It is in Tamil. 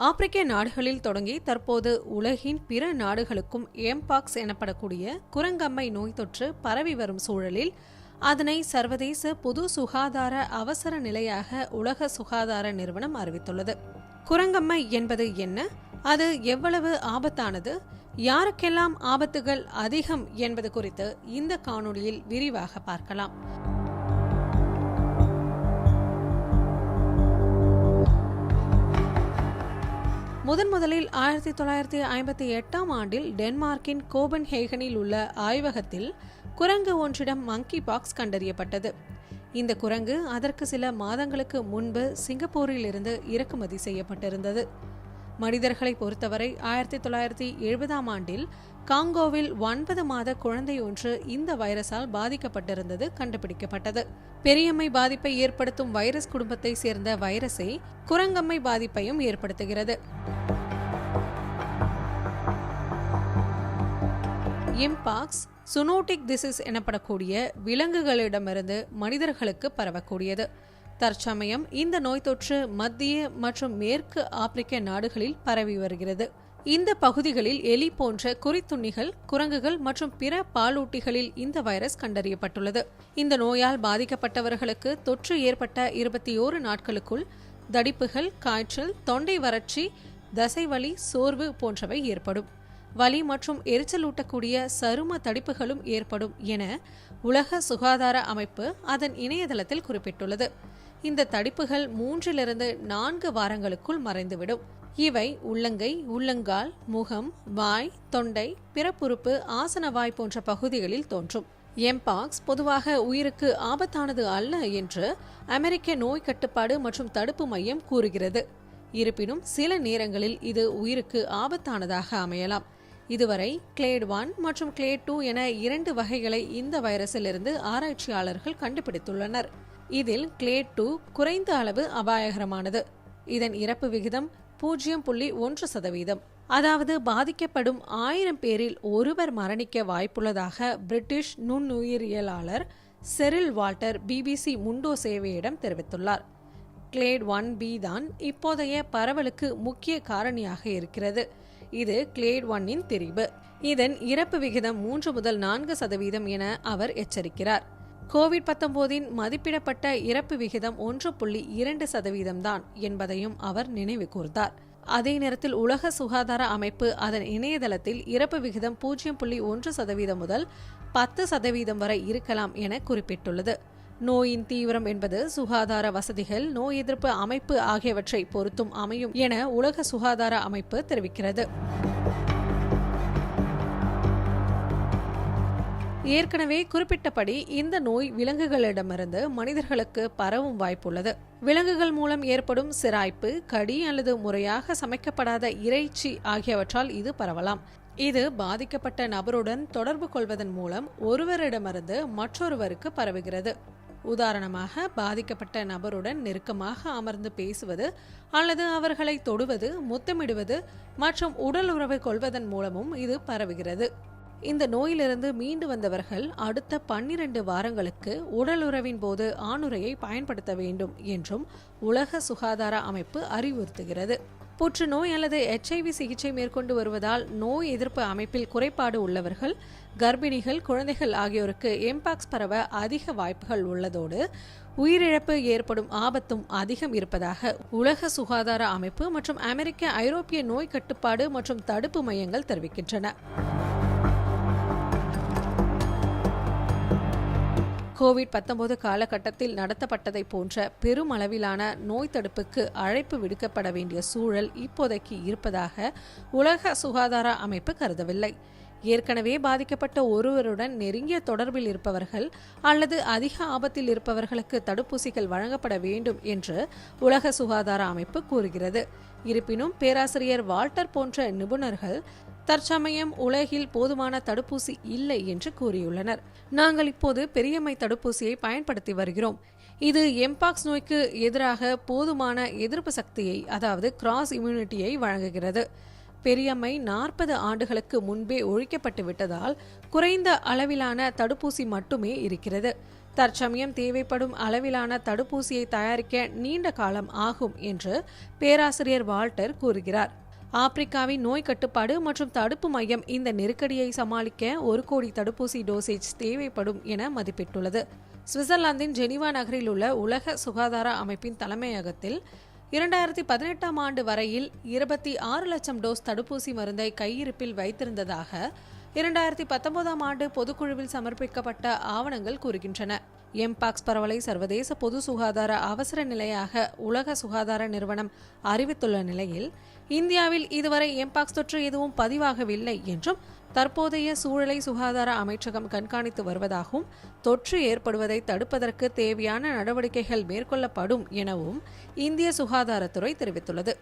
ஆப்பிரிக்க நாடுகளில் தொடங்கி தற்போது உலகின் பிற நாடுகளுக்கும் எம்பாக்ஸ் எனப்படக்கூடிய குரங்கம்மை நோய் தொற்று பரவி வரும் சூழலில் அதனை சர்வதேச பொது சுகாதார அவசர நிலையாக உலக சுகாதார நிறுவனம் அறிவித்துள்ளது. குரங்கம்மை என்பது என்ன, அது எவ்வளவு ஆபத்தானது, யாருக்கெல்லாம் ஆபத்துகள் அதிகம் என்பது குறித்து இந்த காணொளியில் விரிவாக பார்க்கலாம். முதலில் 1958ஆம் ஆண்டில் டென்மார்க்கின் கோபன்ஹேகனில் உள்ள ஆய்வகத்தில் குரங்கு ஒன்றிடம் மங்கி பாக்ஸ் கண்டறியப்பட்டது. இந்த குரங்கு அதற்கு சில மாதங்களுக்கு முன்பு சிங்கப்பூரில் இருந்து இறக்குமதி செய்யப்பட்டிருந்தது. மனிதர்களை பொறுத்தவரை 1970ஆம் ஆண்டில் காங்கோவில் 9 மாத குழந்தை ஒன்று இந்த வைரஸால் பாதிக்கப்பட்டிருந்தது கண்டுபிடிக்கப்பட்டது. பெரியம்மை பாதிப்பை ஏற்படுத்தும் வைரஸ் குடும்பத்தை சேர்ந்த வைரஸை குரங்கம்மை பாதிப்பையும் ஏற்படுத்துகிறது. எம்பாக்ஸ் சுனோட்டிக் டிசீஸ் எனப்படக்கூடிய விலங்குகளிடமிருந்து மனிதர்களுக்கு பரவக்கூடியது. தற்சமயம் இந்த நோய் தொற்று மத்திய மற்றும் மேற்கு ஆப்பிரிக்க நாடுகளில் பரவி வருகிறது. இந்த பகுதிகளில் எலி போன்ற குறித்துண்ணிகள், குரங்குகள் மற்றும் பிற பாலூட்டிகளில் இந்த வைரஸ் கண்டறியப்பட்டுள்ளது. இந்த நோயால் பாதிக்கப்பட்டவர்களுக்கு தொற்று ஏற்பட்ட 21 நாட்களுக்குள் தடிப்புகள், காய்ச்சல், தொண்டை வறட்சி, தசைவலி, சோர்வு போன்றவை ஏற்படும். வலி மற்றும் எரிச்சலூட்டக்கூடிய சரும தடிப்புகளும் ஏற்படும் என உலக சுகாதார அமைப்பு அதன் இணையதளத்தில் குறிப்பிட்டுள்ளது. இந்த தடிப்புகள் 3-4 வாரங்களுக்குள் மறைந்துவிடும். இவை உள்ளங்கை, உள்ளங்கால், முகம், வாய், தொண்டை, பிறப்புறுப்பு, ஆசனவாய் போன்ற பகுதிகளில் தோன்றும். எம்பாக்ஸ் பொதுவாக உயிருக்கு ஆபத்தானது அல்ல என்று அமெரிக்க நோய் கட்டுப்பாடு மற்றும் தடுப்பு மையம் கூறுகிறது. இருப்பினும் சில நேரங்களில் இது உயிருக்கு ஆபத்தானதாக அமையலாம். இதுவரை கிளேட் 1 மற்றும் கிளேட் 2 என 2 வகைகளை இந்த வைரஸிலிருந்து ஆராய்ச்சியாளர்கள் கண்டுபிடித்துள்ளனர். இதில் கிளேட் 2 குறைந்த அளவு அபாயகரமானது. இதன் இறப்பு விகிதம் 0.1%. அதாவது பாதிக்கப்படும் 1000 பேரில் ஒருவர் மரணிக்க வாய்ப்புள்ளதாக பிரிட்டிஷ் நுண்ணுயிரியலாளர் செரில் வால்டர் பிபிசி முண்டோ சேவையிடம் தெரிவித்துள்ளார். கிளேட் 1B தான் இப்போதைய பரவலுக்கு முக்கிய காரணியாக இருக்கிறது. இது கிளேட் 1இன் திரிபு. இதன் இறப்பு விகிதம் 3 முதல் 4% என அவர் எச்சரிக்கிறார். கோவிட்-19 மதிப்பிடப்பட்ட இறப்பு விகிதம் 1.2% தான் என்பதையும் அவர் நினைவு கூர்ந்தார். அதே நேரத்தில் உலக சுகாதார அமைப்பு அதன் இணையதளத்தில் இறப்பு விகிதம் 0.1% முதல் 10% வரை இருக்கலாம் என குறிப்பிட்டுள்ளது. நோயின் தீவிரம் என்பது சுகாதார வசதிகள், நோய் எதிர்ப்பு அமைப்பு ஆகியவற்றை பொறுத்தும் அமையும் என உலக சுகாதார அமைப்பு தெரிவிக்கிறது. ஏற்கனவே குறிப்பிட்டபடி இந்த நோய் விலங்குகளிடமிருந்து மனிதர்களுக்கு பரவும் வாய்ப்புள்ளது. விலங்குகள் மூலம் ஏற்படும் சிராய்ப்பு, கடி அல்லது முறையாக சமைக்கப்படாத இறைச்சி ஆகியவற்றால் இது பரவலாம். இது பாதிக்கப்பட்ட நபருடன் தொடர்பு கொள்வதன் மூலம் ஒருவரிடமிருந்து மற்றொருவருக்கு பரவுகிறது. உதாரணமாக, பாதிக்கப்பட்ட நபருடன் நெருக்கமாக அமர்ந்து பேசுவது அல்லது அவர்களை தொடுவது, முத்தமிடுவது மற்றும் உடல் உறவை கொள்வதன் மூலமும் இது பரவுகிறது. இந்த நோயிலிருந்து மீண்டு வந்தவர்கள் அடுத்த 12 வாரங்களுக்கு உடலுறவின் போது ஆணுறையை பயன்படுத்த வேண்டும் என்றும் உலக சுகாதார அமைப்பு அறிவுறுத்துகிறது. புற்றுநோய் அல்லது HIV சிகிச்சை மேற்கொண்டு வருவதால் நோய் எதிர்ப்பு அமைப்பில் குறைபாடு உள்ளவர்கள், கர்ப்பிணிகள், குழந்தைகள் ஆகியோருக்கு எம்பாக்ஸ் பரவ அதிக வாய்ப்புகள் உள்ளதோடு உயிரிழப்பு ஏற்படும் ஆபத்தும் அதிகம் இருப்பதாக உலக சுகாதார அமைப்பு மற்றும் அமெரிக்க, ஐரோப்பிய நோய் கட்டுப்பாடு மற்றும் தடுப்பு மையங்கள் தெரிவிக்கின்றன. கோவிட்-19 காலகட்டத்தில் நடத்தப்பட்டதை போன்ற பெரும் அளவிலான நோய் தடுப்புக்கு அழைப்பு விடுக்கப்பட வேண்டிய சூழல் இப்போதைக்கு இருப்பதாக உலக சுகாதார அமைப்பு கருதவில்லை. ஏற்கனவே பாதிக்கப்பட்ட ஒருவருடன் நெருங்கிய தொடர்பில் இருப்பவர்கள் அல்லது அதிக ஆபத்தில் இருப்பவர்களுக்கு தடுப்பூசிகள் வழங்கப்பட வேண்டும் என்று உலக சுகாதார அமைப்பு கூறுகிறது. இருப்பினும் பேராசிரியர் வால்டர் போன்ற நிபுணர்கள் தற்சமயம் உலகில் போதுமான தடுப்பூசி இல்லை என்று கூறியுள்ளனர். நாங்கள் இப்போது பெரியம்மை தடுப்பூசியை பயன்படுத்தி வருகிறோம். இது எம்பாக்ஸ் நோய்க்கு எதிராக போதுமான எதிர்ப்பு சக்தியை, அதாவது கிராஸ் இம்யூனிட்டியை வழங்குகிறது. பெரியம்மை 40 ஆண்டுகளுக்கு முன்பே ஒழிக்கப்பட்டு விட்டதால் குறைந்த அளவிலான தடுப்பூசி மட்டுமே இருக்கிறது. தற்சமயம் தேவைப்படும் அளவிலான தடுப்பூசியை தயாரிக்க நீண்ட காலம் ஆகும் என்று பேராசிரியர் வால்டர் கூறுகிறார். ஆப்பிரிக்காவின் நோய் கட்டுப்பாடு மற்றும் தடுப்பு மையம் இந்த நெருக்கடியை சமாளிக்க 1 கோடி தடுப்பூசி டோசேஜ் தேவைப்படும் என மதிப்பிட்டுள்ளது. சுவிட்சர்லாந்தின் ஜெனீவா நகரில் உள்ள உலக சுகாதார அமைப்பின் தலைமையகத்தில் 2018ஆம் ஆண்டு வரையில் 26 லட்சம் டோஸ் தடுப்பூசி மருந்தை கையிருப்பில் வைத்திருந்ததாக 2019ஆம் ஆண்டு பொதுக்குழுவில் சமர்ப்பிக்கப்பட்ட ஆவணங்கள் கூறுகின்றன. எம்பாக்ஸ் பரவலை சர்வதேச பொது சுகாதார அவசர நிலையாக உலக சுகாதார நிறுவனம் அறிவித்துள்ள நிலையில் இந்தியாவில் இதுவரை எம்பாக்ஸ் தொற்று எதுவும் பதிவாகவில்லை என்றும் தற்போதைய சூழலை சுகாதார அமைச்சகம் கண்காணித்து வருவதாகவும் தொற்று ஏற்படுவதை தடுப்பதற்கு தேவையான நடவடிக்கைகள் மேற்கொள்ளப்படும் எனவும் இந்திய சுகாதாரத்துறை தெரிவித்துள்ளது.